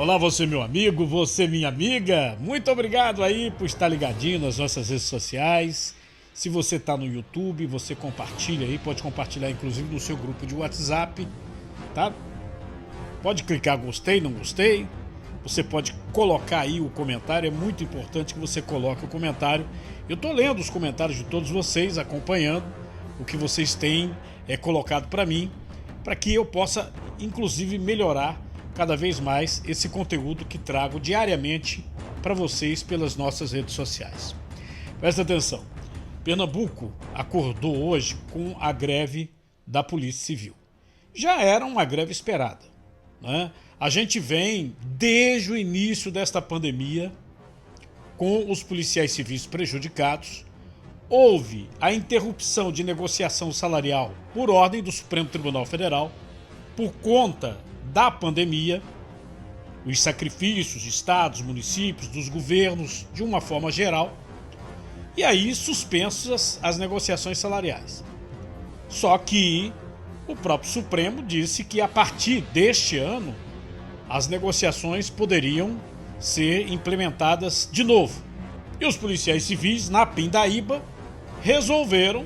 Olá, você meu amigo, você minha amiga. Muito obrigado aí por estar ligadinho nas nossas redes sociais. Se você está no YouTube, você compartilha aí, pode compartilhar inclusive no seu grupo de WhatsApp, tá? Pode clicar gostei, não gostei. Você pode colocar aí o comentário, é muito importante que você coloque o comentário. Eu estou lendo os comentários de todos vocês, acompanhando o que vocês têm colocado para mim, para que eu possa inclusive melhorar cada vez mais esse conteúdo que trago diariamente para vocês pelas nossas redes sociais. Presta atenção, Pernambuco acordou hoje com a greve da Polícia Civil. Já era uma greve esperada, né? A gente vem desde o início desta pandemia com os policiais civis prejudicados. Houve a interrupção de negociação salarial por ordem do Supremo Tribunal Federal por conta da pandemia, os sacrifícios de estados, municípios, dos governos, de uma forma geral, e aí suspensas as negociações salariais. Só que o próprio Supremo disse que a partir deste ano as negociações poderiam ser implementadas de novo. E os policiais civis, na pindaíba, resolveram,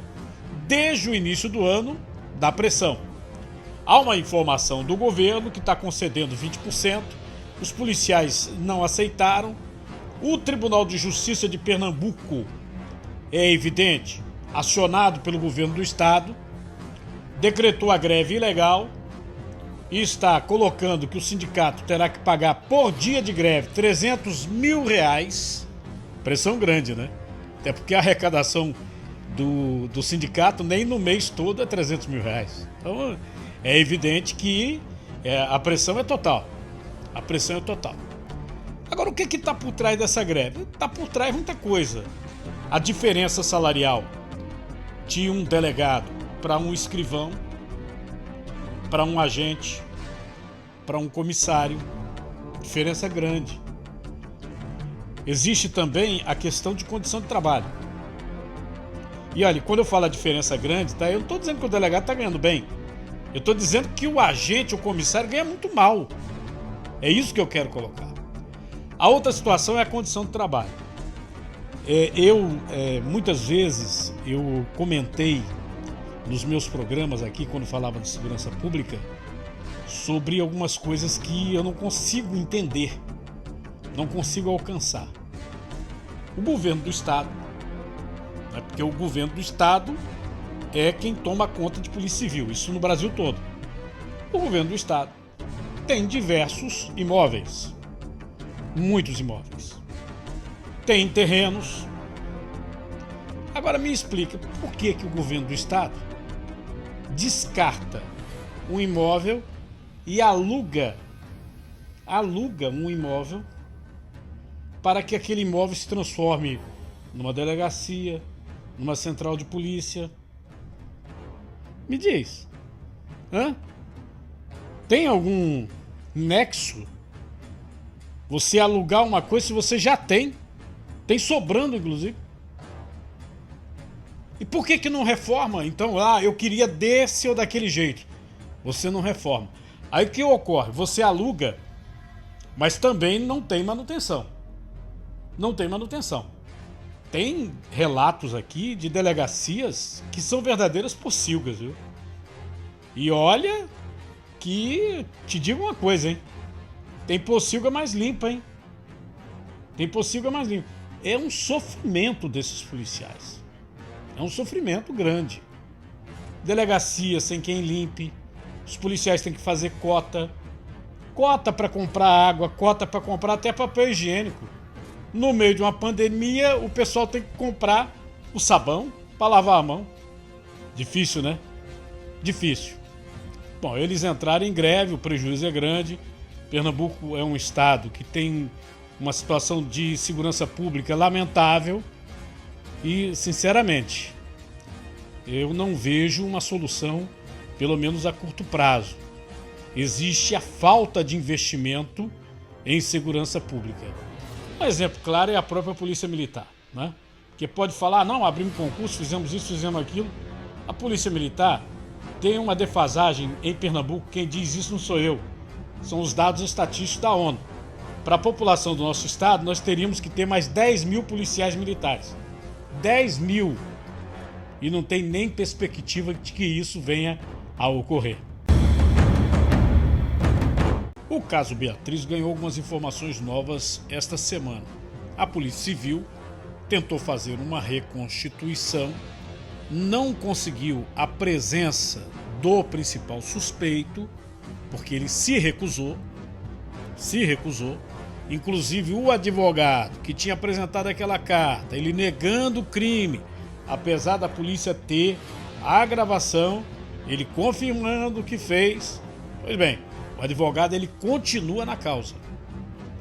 desde o início do ano, dar pressão. Há uma informação do governo que está concedendo 20%, os policiais não aceitaram. O Tribunal de Justiça de Pernambuco, é evidente, acionado pelo governo do estado, decretou a greve ilegal e está colocando que o sindicato terá que pagar por dia de greve R$300 mil. Pressão grande, né? Até porque a arrecadação do sindicato nem no mês todo é R$300 mil. Então é evidente que a pressão é total. A pressão é total. Agora, o que está por trás dessa greve? Está por trás muita coisa. A diferença salarial de um delegado para um escrivão, para um agente, para um comissário, diferença grande. Existe também a questão de condição de trabalho. E olha, quando eu falo a diferença grande, tá? Eu não estou dizendo que o delegado está ganhando bem. Eu estou dizendo que o agente, o comissário, ganha muito mal. É isso que eu quero colocar. A outra situação é a condição de trabalho. Muitas vezes, eu comentei nos meus programas aqui, quando falava de segurança pública, sobre algumas coisas que eu não consigo entender, não consigo alcançar. O governo do estado, né, porque o governo do estado é quem toma conta de polícia civil, isso no Brasil todo. O governo do estado tem diversos imóveis, muitos imóveis, tem terrenos. Agora me explica por que o governo do estado descarta um imóvel e aluga um imóvel para que aquele imóvel se transforme numa delegacia, numa central de polícia. Me diz, tem algum nexo você alugar uma coisa se você já tem sobrando inclusive? E por que não reforma? Então, eu queria desse ou daquele jeito. Você não reforma. Aí o que ocorre? Você aluga, mas também não tem manutenção. Não tem manutenção. Tem relatos aqui de delegacias que são verdadeiras pocilgas, viu? E olha que te digo uma coisa, hein? Tem pocilga mais limpa, hein? Tem pocilga mais limpa. É um sofrimento desses policiais. É um sofrimento grande. Delegacia sem quem limpe. Os policiais têm que fazer cota. Cota para comprar água, cota para comprar até papel higiênico. No meio de uma pandemia, o pessoal tem que comprar o sabão para lavar a mão. Difícil, né? Difícil. Bom, eles entraram em greve, o prejuízo é grande. Pernambuco é um estado que tem uma situação de segurança pública lamentável. E, sinceramente, eu não vejo uma solução, pelo menos a curto prazo. Existe a falta de investimento em segurança pública. Um exemplo claro é a própria Polícia Militar, né? Que pode falar, não, abrimos concurso, fizemos isso, fizemos aquilo. A Polícia Militar tem uma defasagem em Pernambuco, quem diz isso não sou eu. São os dados estatísticos da ONU. para a população do nosso estado, nós teríamos que ter mais 10 mil policiais militares. 10 mil. E não tem nem perspectiva de que isso venha a ocorrer. O caso Beatriz ganhou algumas informações novas esta semana. A Polícia Civil tentou fazer uma reconstituição, não conseguiu a presença do principal suspeito, porque ele se recusou, inclusive o advogado que tinha apresentado aquela carta, ele negando o crime, apesar da polícia ter a gravação, ele confirmando o que fez. Pois bem, o advogado ele continua na causa.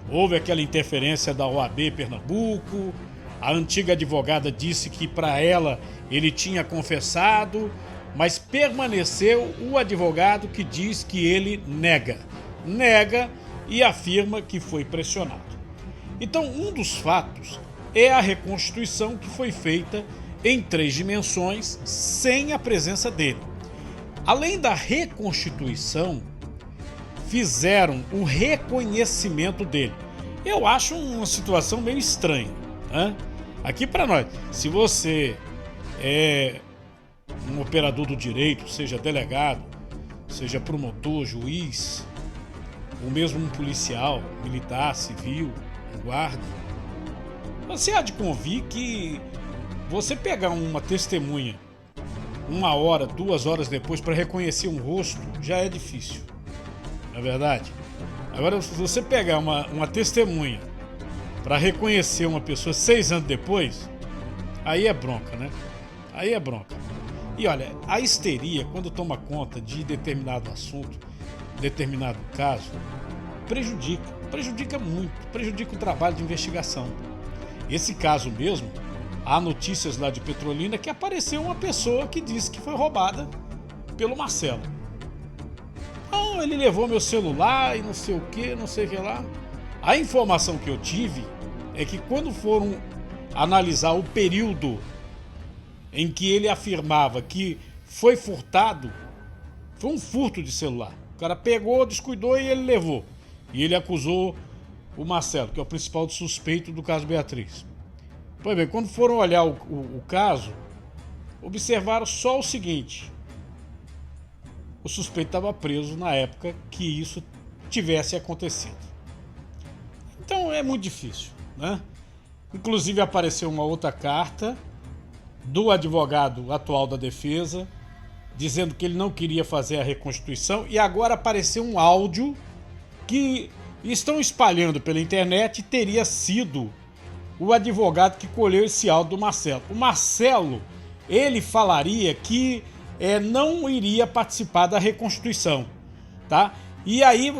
Houve aquela interferência da OAB Pernambuco, a antiga advogada disse que para ela ele tinha confessado, mas permaneceu o advogado que diz que ele nega e afirma que foi pressionado. Então, um dos fatos é a reconstituição que foi feita em 3 dimensões sem a presença dele. Além da reconstituição, fizeram o reconhecimento dele. Eu acho uma situação meio estranha, né? Aqui para nós, se você é um operador do direito, seja delegado, seja promotor, juiz, ou mesmo um policial, militar, civil, um guarda, você há de convir que você pegar uma testemunha 1 hora, 2 horas depois para reconhecer um rosto já é difícil, não é verdade? Agora, se você pegar uma testemunha para reconhecer uma pessoa 6 anos depois, aí é bronca, né? Aí é bronca. E olha, a histeria, quando toma conta de determinado assunto, determinado caso, prejudica muito, prejudica o trabalho de investigação. Esse caso mesmo, há notícias lá de Petrolina que apareceu uma pessoa que disse que foi roubada pelo Marcelo. Então, ele levou meu celular e não sei o que lá. A informação que eu tive é que quando foram analisar o período em que ele afirmava que foi furtado, foi um furto de celular. O cara pegou, descuidou e ele levou. E ele acusou o Marcelo, que é o principal suspeito do caso Beatriz. Pois bem, quando foram olhar o caso, observaram só o seguinte: o suspeito estava preso na época que isso tivesse acontecido. Então é muito difícil, né? Inclusive apareceu uma outra carta do advogado atual da defesa, dizendo que ele não queria fazer a reconstituição, e agora apareceu um áudio que estão espalhando pela internet e teria sido o advogado que colheu esse áudio do Marcelo. O Marcelo, ele falaria que não iria participar da reconstituição, tá? E aí,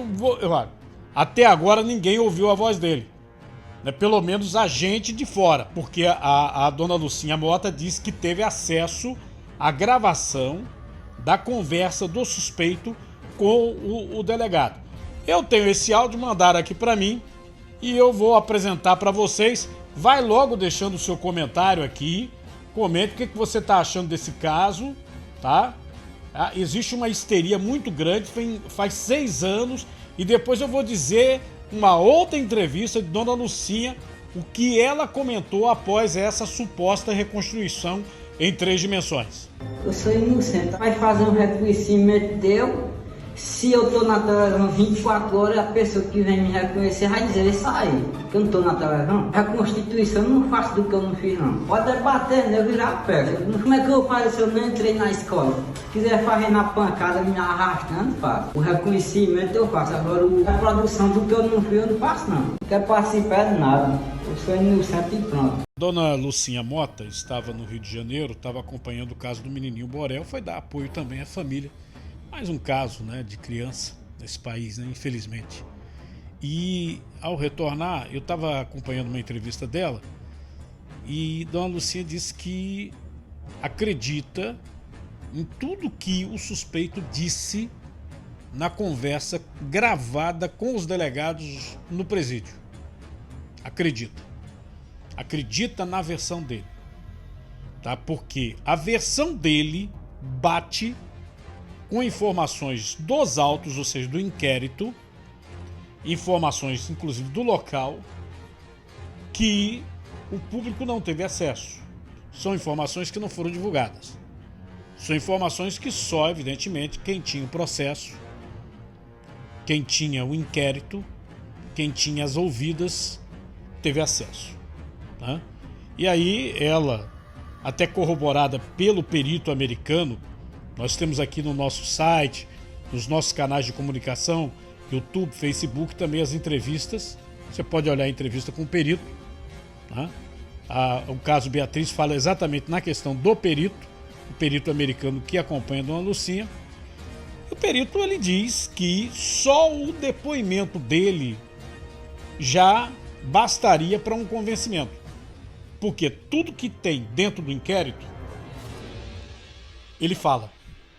até agora ninguém ouviu a voz dele, né? Pelo menos a gente de fora, porque a dona Lucinha Mota disse que teve acesso à gravação da conversa do suspeito com o delegado. Eu tenho esse áudio, mandaram aqui para mim e eu vou apresentar para vocês. Vai logo deixando o seu comentário aqui, comente o que você está achando desse caso, tá? Existe uma histeria muito grande, faz 6 anos, e depois eu vou dizer uma outra entrevista de Dona Lucinha, o que ela comentou após essa suposta reconstrução em 3 dimensões. Eu sou inocente, vai fazer um reconhecimento teu. Se eu tô na televisão 24 horas, a pessoa que vem me reconhecer vai dizer isso aí, que eu não tô na televisão. A Constituição eu não faço do que eu não fiz, não. Pode debater, né? Eu virar pedra. Como é que eu faço se eu não entrei na escola? Se quiser fazer na pancada, me arrastando, faço. O reconhecimento eu faço. Agora, a produção do que eu não fiz, eu não faço, não. Não quero participar de nada. Eu sou inocente e pronto. Dona Lucinha Mota estava no Rio de Janeiro, estava acompanhando o caso do menininho Borel, foi dar apoio também à família. Mais um caso, né, de criança nesse país, né, infelizmente. E ao retornar, eu estava acompanhando uma entrevista dela e Dona Lucinha disse que acredita em tudo que o suspeito disse na conversa gravada com os delegados no presídio. Acredita na versão dele, tá? Porque a versão dele bate com informações dos autos, ou seja, do inquérito, informações, inclusive do local, que o público não teve acesso. São informações que não foram divulgadas. São informações que só, evidentemente, quem tinha o processo, quem tinha o inquérito, quem tinha as ouvidas, teve acesso. Tá? E aí ela, até corroborada pelo perito americano, nós temos aqui no nosso site, nos nossos canais de comunicação, YouTube, Facebook, também as entrevistas. Você pode olhar a entrevista com o perito. Tá? O caso Beatriz fala exatamente na questão do perito, o perito americano que acompanha a dona Lucinha. O perito ele diz que só o depoimento dele já bastaria para um convencimento. Porque tudo que tem dentro do inquérito, ele fala,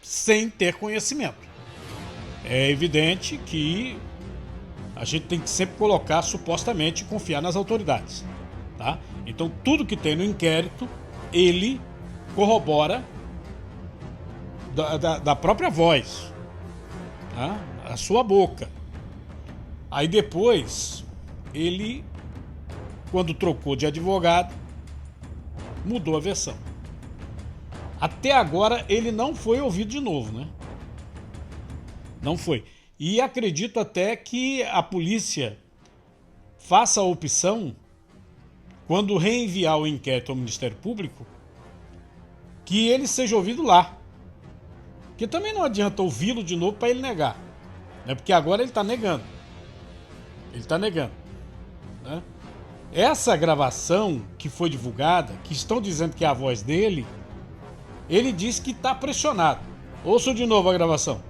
sem ter conhecimento. É evidente que a gente tem que sempre colocar, supostamente, confiar nas autoridades. Tá? Então, tudo que tem no inquérito, ele corrobora da própria voz, tá? A sua boca. Aí depois, ele, quando trocou de advogado, mudou a versão. Até agora, ele não foi ouvido de novo, né? Não foi. E acredito até que a polícia faça a opção, quando reenviar o inquérito ao Ministério Público, que ele seja ouvido lá. Porque também não adianta ouvi-lo de novo para ele negar. Né? Porque agora ele está negando. Ele está negando. Né? Essa gravação que foi divulgada, que estão dizendo que é a voz dele, ele disse que está pressionado. Ouça de novo a gravação.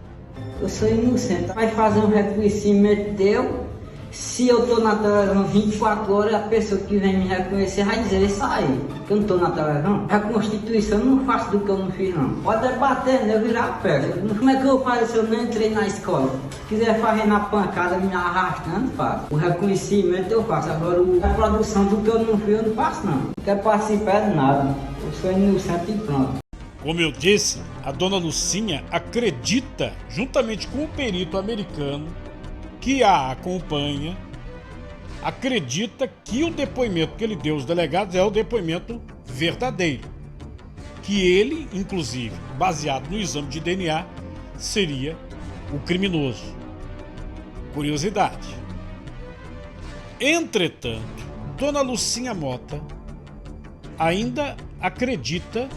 Eu sou inocente. Vai fazer um reconhecimento teu. Se eu tô na televisão 24 horas, a pessoa que vem me reconhecer vai dizer isso aí, que eu não tô na televisão. A Constituição eu não faço do que eu não fiz, não. Pode debater, né? Eu virar pedra. Como é que eu faço se eu não entrei na escola? Se quiser fazer na pancada, me arrastando, faço. O reconhecimento eu faço. Agora, a produção do que eu não fiz, eu não faço, não. Não quero participar de nada. Eu sou inocente e pronto. Como eu disse, a dona Lucinha acredita, juntamente com o perito americano que a acompanha, acredita que o depoimento que ele deu aos delegados é o depoimento verdadeiro. Que ele, inclusive, baseado no exame de DNA, seria o criminoso. Curiosidade. Entretanto, dona Lucinha Mota ainda acredita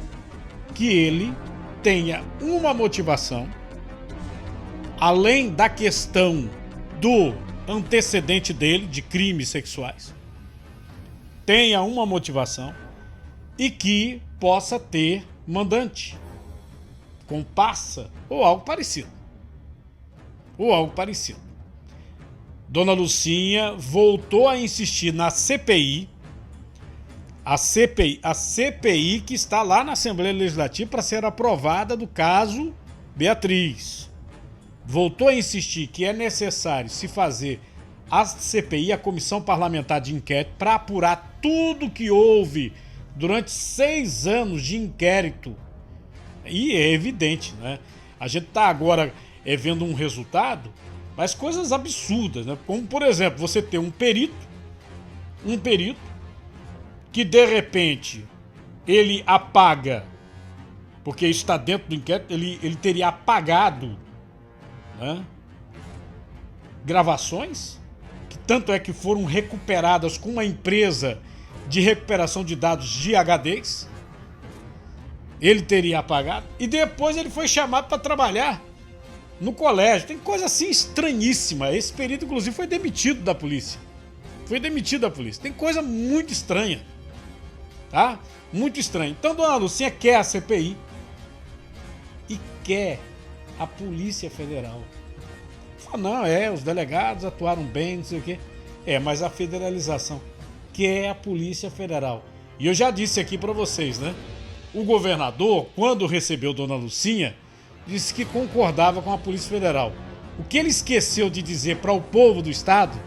que ele tenha uma motivação, além da questão do antecedente dele de crimes sexuais, tenha uma motivação e que possa ter mandante, comparsa ou algo parecido. Dona Lucinha voltou a insistir na CPI, a CPI que está lá na Assembleia Legislativa para ser aprovada do caso Beatriz. Voltou a insistir que é necessário se fazer a CPI, a Comissão Parlamentar de Inquérito, para apurar tudo que houve durante 6 anos de inquérito. E é evidente, né? A gente está agora vendo um resultado, mas coisas absurdas, né? Como, por exemplo, você ter um perito que de repente ele apaga, porque está dentro do inquérito, ele teria apagado, né, gravações, que tanto é que foram recuperadas com uma empresa de recuperação de dados de HDs. Ele teria apagado e depois ele foi chamado para trabalhar no colégio. Tem coisa assim estranhíssima. Esse perito, inclusive, foi demitido da polícia. Tem coisa muito estranha. Tá? Muito estranho. Então, dona Lucinha quer a CPI e quer a Polícia Federal. Fala, não, os delegados atuaram bem, não sei o quê. Mas a federalização quer a Polícia Federal. E eu já disse aqui para vocês, né? O governador, quando recebeu dona Lucinha, disse que concordava com a Polícia Federal. O que ele esqueceu de dizer para o povo do estado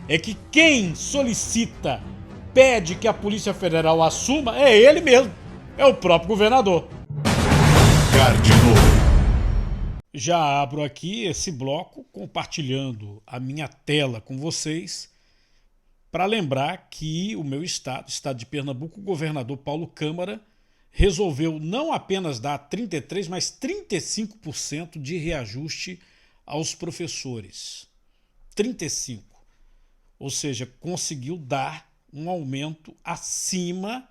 é que quem solicita, pede que a Polícia Federal assuma, é ele mesmo, é o próprio governador. já abro aqui esse bloco compartilhando a minha tela com vocês para lembrar que o meu estado, o estado de Pernambuco, o governador Paulo Câmara resolveu não apenas dar 33%, mas 35% de reajuste aos professores. 35%. Ou seja, conseguiu dar um aumento acima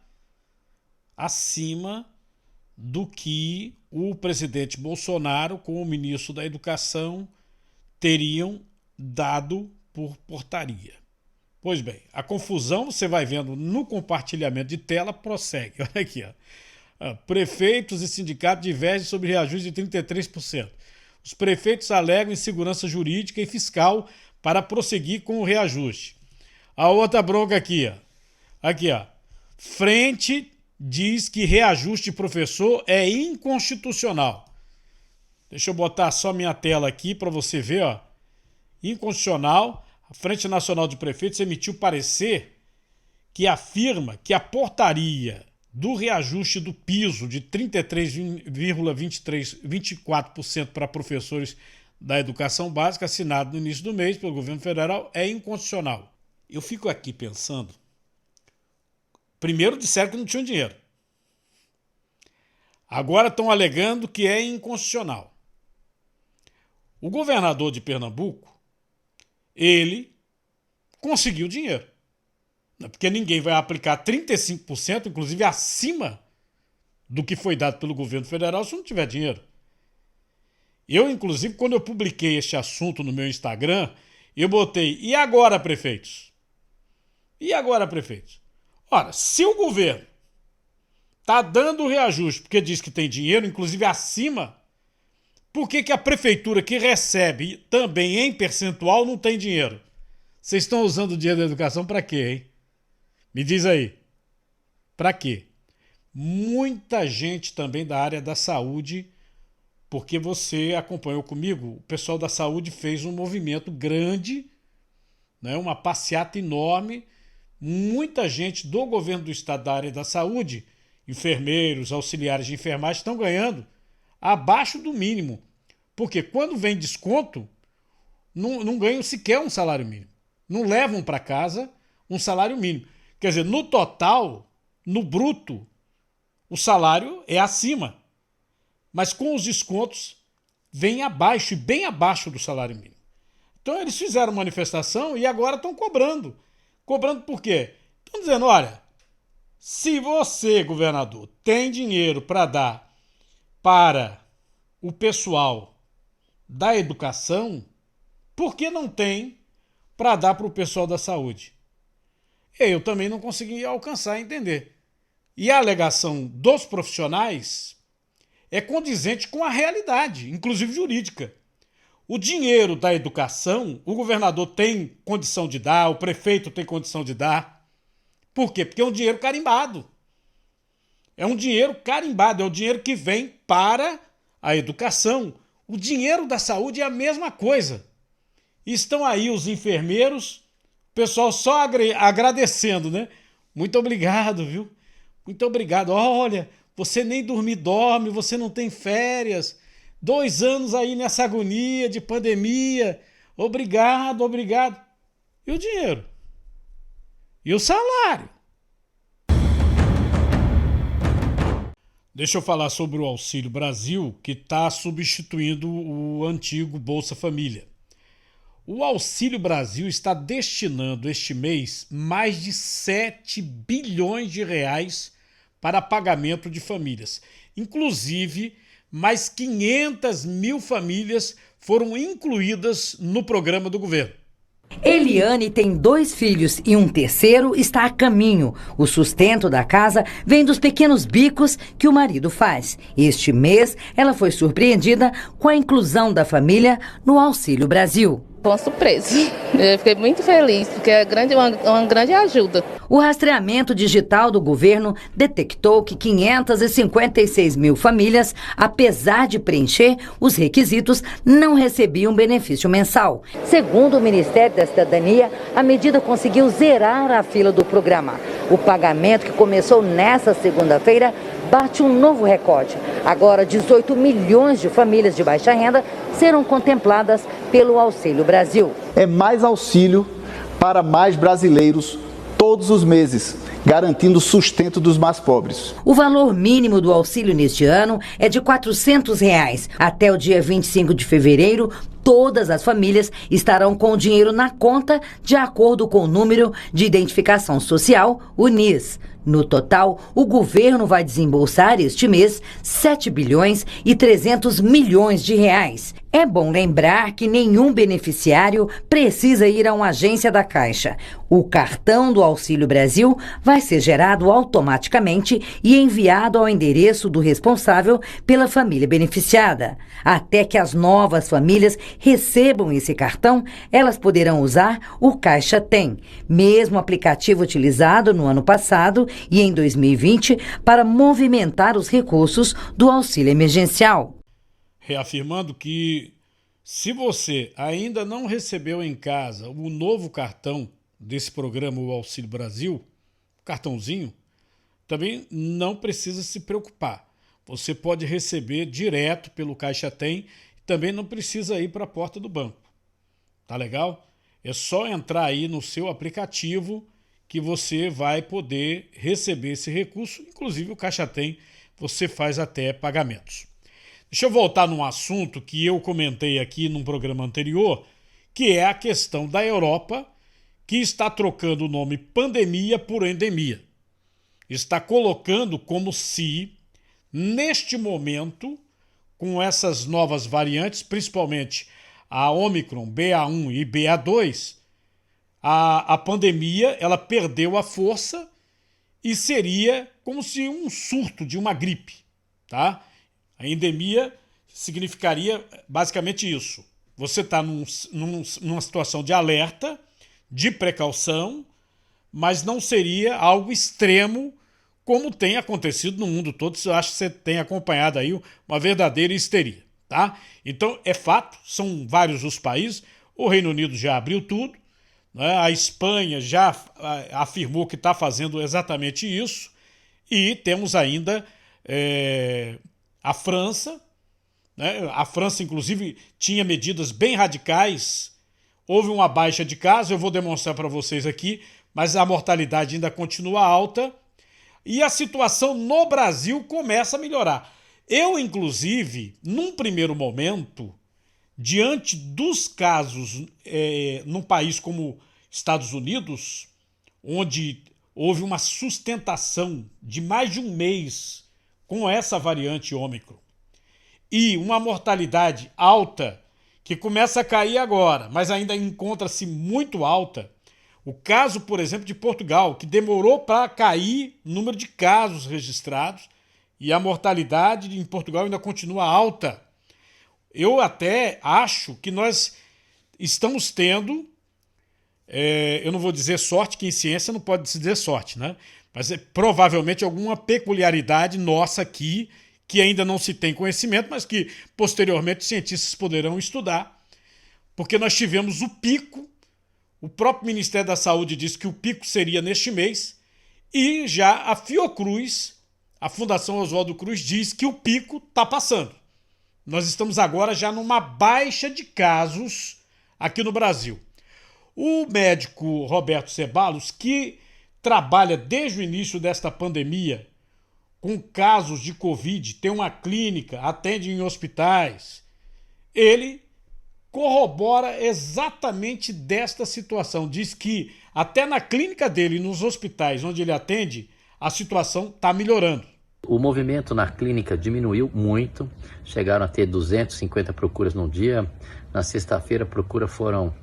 do que o presidente Bolsonaro com o ministro da Educação teriam dado por portaria. Pois bem, a confusão, você vai vendo no compartilhamento de tela, prossegue. Olha aqui, ó. Prefeitos e sindicatos divergem sobre reajuste de 33%. Os prefeitos alegam insegurança jurídica e fiscal para prosseguir com o reajuste. A outra bronca aqui, ó. Aqui, ó. Frente diz que reajuste de professor é inconstitucional. Deixa eu botar só minha tela aqui para você ver, ó. Inconstitucional. A Frente Nacional de Prefeitos emitiu parecer que afirma que a portaria do reajuste do piso de 33,24% para professores da educação básica, assinado no início do mês pelo governo federal, é inconstitucional. Eu fico aqui pensando. Primeiro disseram que não tinham dinheiro. Agora estão alegando que é inconstitucional. O governador de Pernambuco, ele conseguiu dinheiro. Porque ninguém vai aplicar 35%, inclusive acima do que foi dado pelo governo federal, se não tiver dinheiro. Eu, inclusive, quando eu publiquei este assunto no meu Instagram, eu botei, e agora, prefeitos? E agora, prefeitos? Ora, se o governo está dando o reajuste porque diz que tem dinheiro, inclusive acima, por que a prefeitura que recebe também em percentual não tem dinheiro? Vocês estão usando o dinheiro da educação para quê, hein? Me diz aí. Para quê? Muita gente também da área da saúde, porque você acompanhou comigo, o pessoal da saúde fez um movimento grande, né, uma passeata enorme. Muita gente do governo do estado da área da saúde, enfermeiros, auxiliares de enfermagem, estão ganhando abaixo do mínimo. Porque quando vem desconto, não ganham sequer um salário mínimo. Não levam para casa um salário mínimo. Quer dizer, no total, no bruto, o salário é acima. Mas com os descontos, vem abaixo, e bem abaixo do salário mínimo. Então eles fizeram manifestação e agora estão cobrando. Cobrando por quê? Estão dizendo, olha, se você, governador, tem dinheiro para dar para o pessoal da educação, por que não tem para dar para o pessoal da saúde? Eu também não consegui alcançar a entender. E a alegação dos profissionais é condizente com a realidade, inclusive jurídica. O dinheiro da educação, o governador tem condição de dar, o prefeito tem condição de dar. Por quê? Porque é um dinheiro carimbado. É um dinheiro carimbado, é o dinheiro que vem para a educação. O dinheiro da saúde é a mesma coisa. Estão aí os enfermeiros, o pessoal só agradecendo, né? Muito obrigado, viu? Muito obrigado. Olha, você nem dorme, você não tem férias. 2 anos aí nessa agonia de pandemia. Obrigado, obrigado. E o dinheiro? E o salário? Deixa eu falar sobre o Auxílio Brasil, que está substituindo o antigo Bolsa Família. O Auxílio Brasil está destinando este mês mais de 7 bilhões de reais para pagamento de famílias. Inclusive, mais 500 mil famílias foram incluídas no programa do governo. Eliane tem 2 filhos e um terceiro está a caminho. O sustento da casa vem dos pequenos bicos que o marido faz. Este mês, ela foi surpreendida com a inclusão da família no Auxílio Brasil. Uma surpresa. Eu fiquei muito feliz, porque é uma grande ajuda. O rastreamento digital do governo detectou que 556 mil famílias, apesar de preencher os requisitos, não recebiam benefício mensal. Segundo o Ministério da Cidadania, a medida conseguiu zerar a fila do programa. O pagamento, que começou nesta segunda-feira, bate um novo recorde. Agora, 18 milhões de famílias de baixa renda serão contempladas pelo Auxílio Brasil. É mais auxílio para mais brasileiros todos os meses, garantindo o sustento dos mais pobres. O valor mínimo do auxílio neste ano é de R$ 400. Até o dia 25 de fevereiro, todas as famílias estarão com o dinheiro na conta de acordo com o número de identificação social, o NIS. No total, o governo vai desembolsar este mês 7 bilhões e 300 milhões de reais. É bom lembrar que nenhum beneficiário precisa ir a uma agência da Caixa. O cartão do Auxílio Brasil vai ser gerado automaticamente e enviado ao endereço do responsável pela família beneficiada. Até que as novas famílias recebam esse cartão, elas poderão usar o Caixa Tem, mesmo aplicativo utilizado no ano passado e em 2020 para movimentar os recursos do auxílio emergencial. Reafirmando que se você ainda não recebeu em casa o novo cartão desse programa, o Auxílio Brasil, cartãozinho, também não precisa se preocupar. Você pode receber direto pelo Caixa Tem, também não precisa ir para a porta do banco. Tá legal? É só entrar aí no seu aplicativo que você vai poder receber esse recurso. Inclusive o Caixa Tem, você faz até pagamentos. Deixa eu voltar num assunto que eu comentei aqui num programa anterior, que é a questão da Europa, que está trocando o nome pandemia por endemia. Está colocando como se, neste momento, com essas novas variantes, principalmente a Ômicron, BA1 e BA2, a pandemia ela perdeu a força e seria como se um surto de uma gripe, tá? A endemia significaria basicamente isso. Você está numa situação de alerta, de precaução, mas não seria algo extremo como tem acontecido no mundo todo. Eu acho que você tem acompanhado aí uma verdadeira histeria, tá? Então, é fato, são vários os países. O Reino Unido já abriu tudo, né? A Espanha já afirmou que está fazendo exatamente isso. E temos ainda a França, né? A França, inclusive, tinha medidas bem radicais. Houve uma baixa de casos, eu vou demonstrar para vocês aqui, mas a mortalidade ainda continua alta e a situação no Brasil começa a melhorar. Eu, inclusive, num primeiro momento, diante dos casos num país como Estados Unidos, onde houve uma sustentação de mais de um mês com essa variante Ômicron e uma mortalidade alta, que começa a cair agora, mas ainda encontra-se muito alta. O caso, por exemplo, de Portugal, que demorou para cair o número de casos registrados e a mortalidade em Portugal ainda continua alta. Eu até acho que nós estamos tendo, eu não vou dizer sorte, que em ciência não pode se dizer sorte, né? Mas provavelmente alguma peculiaridade nossa aqui, que ainda não se tem conhecimento, mas que posteriormente os cientistas poderão estudar, porque nós tivemos o pico, o próprio Ministério da Saúde disse que o pico seria neste mês, e já a Fiocruz, a Fundação Oswaldo Cruz, diz que o pico está passando. Nós estamos agora já numa baixa de casos aqui no Brasil. O médico Roberto Ceballos, que trabalha desde o início desta pandemia com casos de Covid, tem uma clínica, atende em hospitais, ele corrobora exatamente desta situação. Diz que até na clínica dele, nos hospitais onde ele atende, a situação está melhorando. O movimento na clínica diminuiu muito, chegaram a ter 250 procuras num dia. Na sexta-feira a procura foram,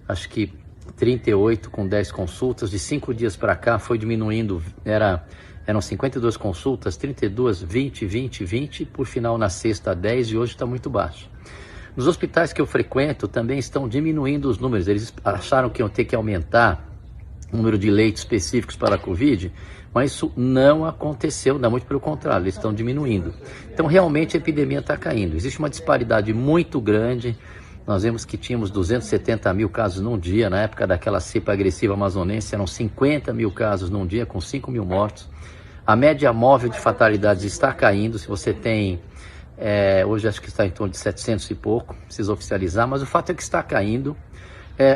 acho que 38 com 10 consultas. De 5 dias para cá foi diminuindo, eram 52 consultas, 32, 20, por final na sexta 10 e hoje está muito baixo. Nos hospitais que eu frequento também estão diminuindo os números. Eles acharam que iam ter que aumentar o número de leitos específicos para a Covid, mas isso não aconteceu, não, muito pelo contrário, eles estão diminuindo. Então realmente a epidemia está caindo. Existe uma disparidade muito grande. Nós vemos que tínhamos 270 mil casos num dia, na época daquela cepa agressiva amazonense eram 50 mil casos num dia, com 5 mil mortos. A média móvel de fatalidades está caindo. Se você tem, hoje acho que está em torno de 700 e pouco, precisa oficializar, mas o fato é que está caindo.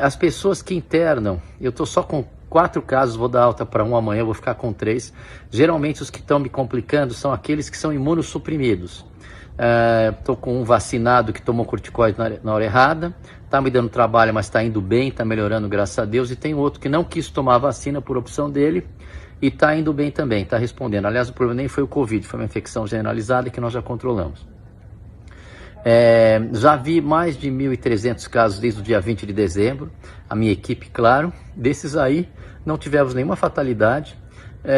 As pessoas que internam, eu estou só com 4 casos, vou dar alta para 1 amanhã, vou ficar com 3. Geralmente os que estão me complicando são aqueles que são imunossuprimidos. Estou com um vacinado que tomou corticoide na hora errada, está me dando trabalho, mas está indo bem, está melhorando, graças a Deus. E tem outro que não quis tomar a vacina por opção dele e está indo bem também, está respondendo. Aliás, o problema nem foi o Covid, foi uma infecção generalizada que nós já controlamos. Já vi mais de 1.300 casos desde o dia 20 de dezembro, a minha equipe, claro. Desses aí, não tivemos nenhuma fatalidade.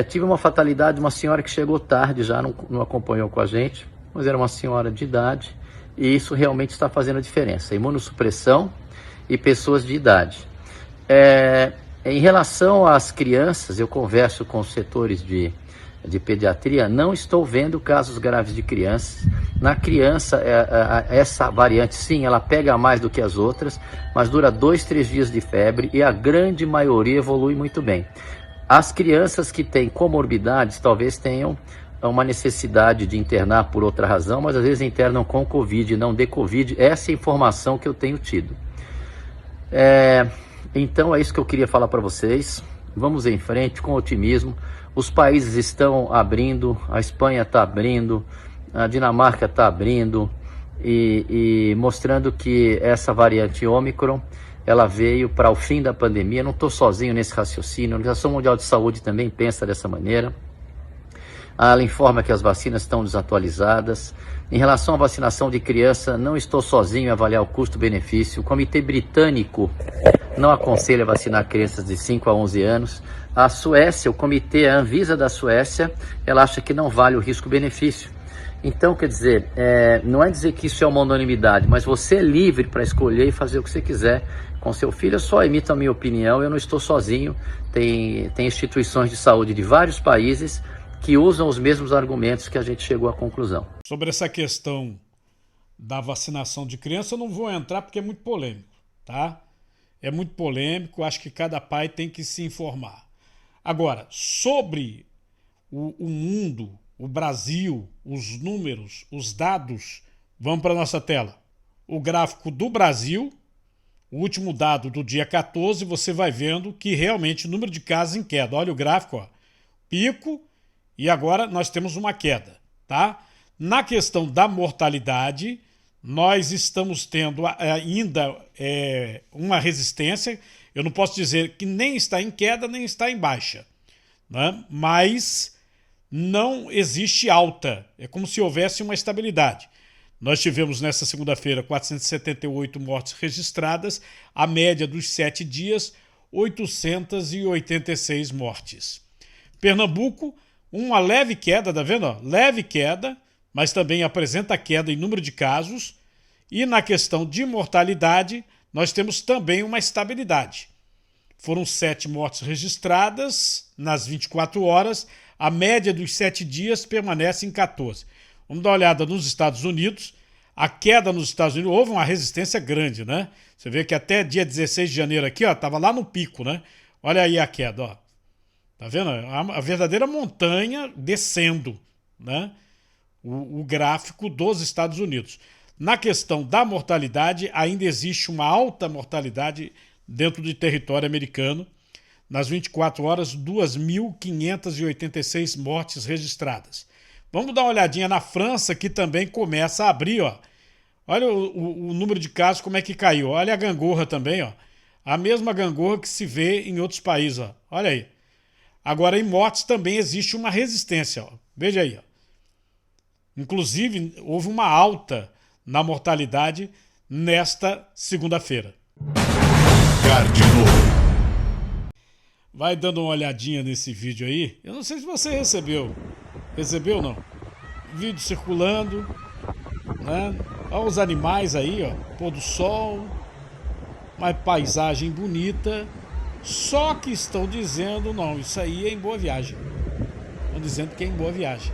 Tive uma fatalidade de uma senhora que chegou tarde, já não acompanhou com a gente, mas era uma senhora de idade, e isso realmente está fazendo a diferença. Imunossupressão e pessoas de idade. Em relação às crianças, eu converso com os setores de pediatria, não estou vendo casos graves de crianças. Na criança, essa variante, sim, ela pega mais do que as outras, mas dura 2, 3 dias de febre e a grande maioria evolui muito bem. As crianças que têm comorbidades talvez tenham uma necessidade de internar por outra razão, mas às vezes internam com Covid, não de Covid. Essa é a informação que eu tenho tido. Então é isso que eu queria falar para vocês. Vamos em frente com otimismo. Os países estão abrindo, a Espanha está abrindo, a Dinamarca está abrindo e mostrando que essa variante Ômicron, ela veio para o fim da pandemia. Não estou sozinho nesse raciocínio, a Organização Mundial de Saúde também pensa dessa maneira. Ela informa que as vacinas estão desatualizadas. Em relação à vacinação de criança, não estou sozinho a avaliar o custo-benefício. O Comitê Britânico não aconselha vacinar crianças de 5 a 11 anos. A Suécia, o comitê, a Anvisa da Suécia, ela acha que não vale o risco-benefício. Então, quer dizer, não é dizer que isso é uma unanimidade, mas você é livre para escolher e fazer o que você quiser com seu filho. Eu só emito a minha opinião, eu não estou sozinho. Tem instituições de saúde de vários países que usam os mesmos argumentos que a gente chegou à conclusão. Sobre essa questão da vacinação de criança, eu não vou entrar porque é muito polêmico, tá? É muito polêmico, acho que cada pai tem que se informar. Agora, sobre o mundo, o Brasil, os números, os dados, vamos para a nossa tela. O gráfico do Brasil, o último dado do dia 14, você vai vendo que realmente o número de casos em queda. Olha o gráfico, ó, pico, e agora nós temos uma queda, tá? Na questão da mortalidade, nós estamos tendo ainda uma resistência. Eu não posso dizer que nem está em queda, nem está em baixa, né? Mas não existe alta. É como se houvesse uma estabilidade. Nós tivemos nessa segunda-feira 478 mortes registradas, a média dos 7 dias, 886 mortes. Pernambuco, uma leve queda, tá vendo? Leve queda, mas também apresenta queda em número de casos. E na questão de mortalidade, nós temos também uma estabilidade. Foram 7 mortes registradas nas 24 horas, a média dos 7 dias permanece em 14. Vamos dar uma olhada nos Estados Unidos. A queda nos Estados Unidos, houve uma resistência grande, né? Você vê que até dia 16 de janeiro aqui, ó, estava lá no pico, né? Olha aí a queda, ó. Tá vendo? A verdadeira montanha descendo, né? O gráfico dos Estados Unidos. Na questão da mortalidade, ainda existe uma alta mortalidade dentro do território americano. Nas 24 horas, 2.586 mortes registradas. Vamos dar uma olhadinha na França, que também começa a abrir, ó. Olha o número de casos, como é que caiu. Olha a gangorra também, ó. A mesma gangorra que se vê em outros países, ó. Olha aí. Agora, em mortes também existe uma resistência, ó. Veja aí, ó. Inclusive, houve uma alta na mortalidade nesta segunda-feira. Vai dando uma olhadinha nesse vídeo aí. Eu não sei se você recebeu. Recebeu ou não? Vídeo circulando, né? Olha os animais aí, ó. Pôr do sol. Uma paisagem bonita. Só que estão dizendo, não, isso aí é em Boa Viagem. Estão dizendo que é em Boa Viagem.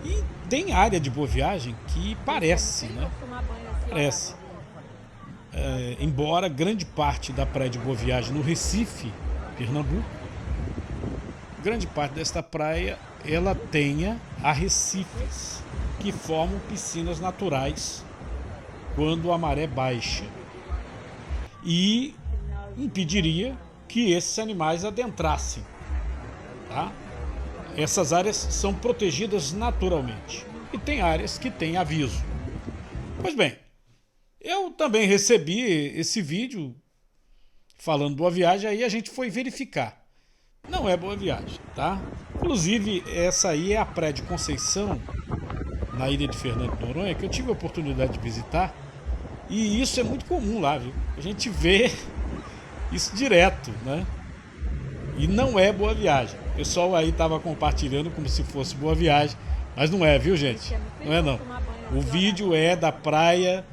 E tem área de Boa Viagem que parece, né? Parece. Embora grande parte da praia de Boa Viagem no Recife, Pernambuco, grande parte desta praia ela tenha arrecifes que formam piscinas naturais quando a maré baixa, e impediria que esses animais adentrassem, tá? Essas áreas são protegidas naturalmente e tem áreas que têm aviso. Pois bem, eu também recebi esse vídeo falando Boa Viagem, aí a gente foi verificar. Não é Boa Viagem, tá? Inclusive, essa aí é a Praia de Conceição, na ilha de Fernando de Noronha, que eu tive a oportunidade de visitar, e isso é muito comum lá, viu? A gente vê isso direto, né? E não é Boa Viagem. O pessoal aí tava compartilhando como se fosse Boa Viagem, mas não é, viu, gente? Não é não. O vídeo é da Praia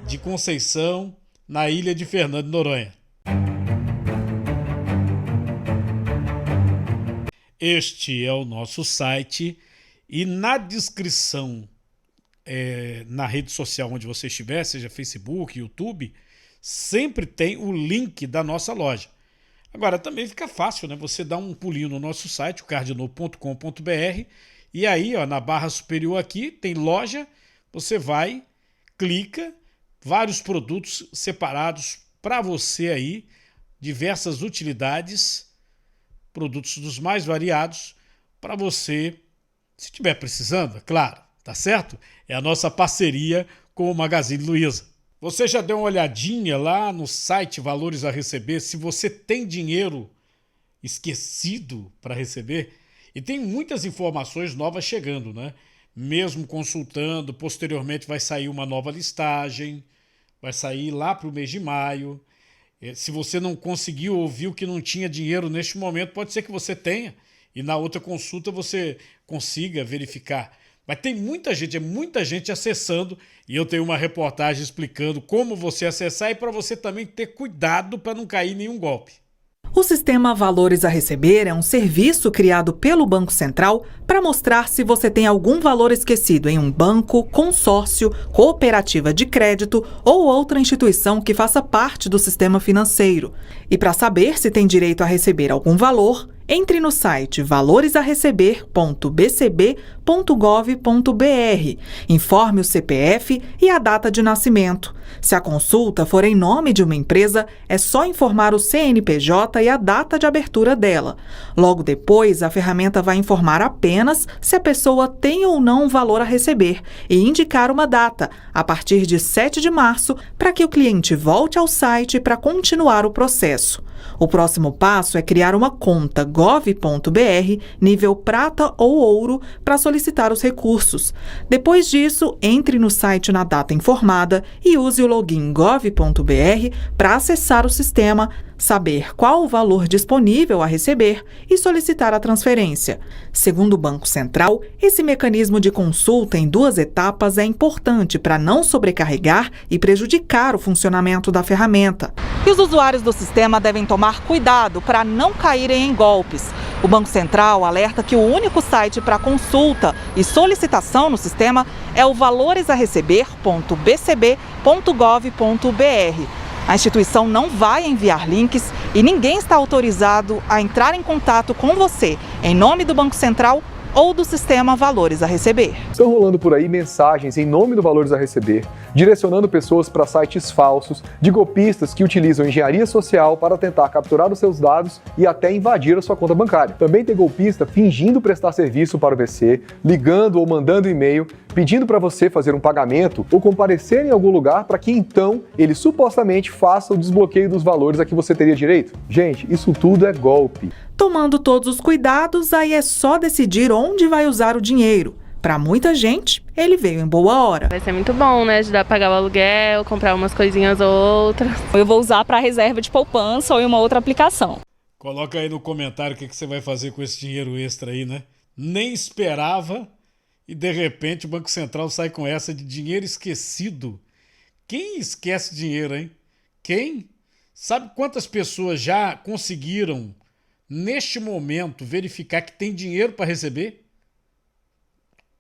de Conceição, na ilha de Fernando de Noronha. Este é o nosso site e na descrição, na rede social onde você estiver, seja Facebook, YouTube, sempre tem o link da nossa loja. Agora também fica fácil, né? Você dá um pulinho no nosso site, o cardinô.com.br, e aí, ó, na barra superior aqui tem loja, você vai, clica, vários produtos separados para você aí, diversas utilidades, produtos dos mais variados para você, se estiver precisando, é claro, tá certo? É a nossa parceria com o Magazine Luiza. Você já deu uma olhadinha lá no site Valores a Receber, se você tem dinheiro esquecido para receber? E tem muitas informações novas chegando, né? Mesmo consultando, posteriormente vai sair uma nova listagem, vai sair lá para o mês de maio. Se você não conseguiu ouvir o que não tinha dinheiro neste momento, pode ser que você tenha e na outra consulta você consiga verificar. Mas tem muita gente, é muita gente acessando, e eu tenho uma reportagem explicando como você acessar e para você também ter cuidado para não cair em nenhum golpe. O sistema Valores a Receber é um serviço criado pelo Banco Central para mostrar se você tem algum valor esquecido em um banco, consórcio, cooperativa de crédito ou outra instituição que faça parte do sistema financeiro. E para saber se tem direito a receber algum valor, entre no site valoresareceber.bcb.gov.br, informe o CPF e a data de nascimento. Se a consulta for em nome de uma empresa, é só informar o CNPJ e a data de abertura dela. Logo depois, a ferramenta vai informar apenas se a pessoa tem ou não um valor a receber e indicar uma data, a partir de 7 de março, para que o cliente volte ao site para continuar o processo. O próximo passo é criar uma conta gov.br nível prata ou ouro para solicitar os recursos. Depois disso, entre no site na data informada e use o login gov.br para acessar o sistema, saber qual o valor disponível a receber e solicitar a transferência. Segundo o Banco Central, esse mecanismo de consulta em 2 etapas é importante para não sobrecarregar e prejudicar o funcionamento da ferramenta. E os usuários do sistema devem tomar cuidado para não caírem em golpes. O Banco Central alerta que o único site para consulta e solicitação no sistema é o valoresareceber.bcb.gov.br. A instituição não vai enviar links e ninguém está autorizado a entrar em contato com você em nome do Banco Central ou do sistema Valores a Receber. Estão rolando por aí mensagens em nome do Valores a Receber, direcionando pessoas para sites falsos, de golpistas que utilizam engenharia social para tentar capturar os seus dados e até invadir a sua conta bancária. Também tem golpista fingindo prestar serviço para o VC, ligando ou mandando e-mail, pedindo para você fazer um pagamento ou comparecer em algum lugar para que então ele supostamente faça o desbloqueio dos valores a que você teria direito. Gente, isso tudo é golpe. Tomando todos os cuidados, aí é só decidir onde vai usar o dinheiro. Para muita gente, ele veio em boa hora. Vai ser muito bom, né? Ajudar a pagar o aluguel, comprar umas coisinhas ou outras. Eu vou usar para reserva de poupança ou em uma outra aplicação. Coloca aí no comentário o que você vai fazer com esse dinheiro extra aí, né? Nem esperava e de repente o Banco Central sai com essa de dinheiro esquecido. Quem esquece dinheiro, hein? Quem? Sabe quantas pessoas já conseguiram, neste momento, verificar que tem dinheiro para receber?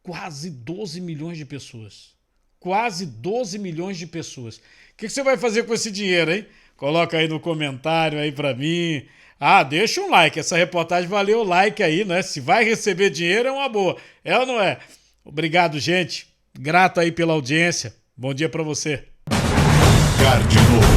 Quase 12 milhões de pessoas. Quase 12 milhões de pessoas. O que você vai fazer com esse dinheiro, hein? Coloca aí no comentário aí para mim Ah, deixa um like. Essa reportagem valeu o like aí, né? Se vai receber dinheiro é uma boa. É ou não é? Obrigado, gente. Grato aí pela audiência. Bom dia pra você. Cardinô.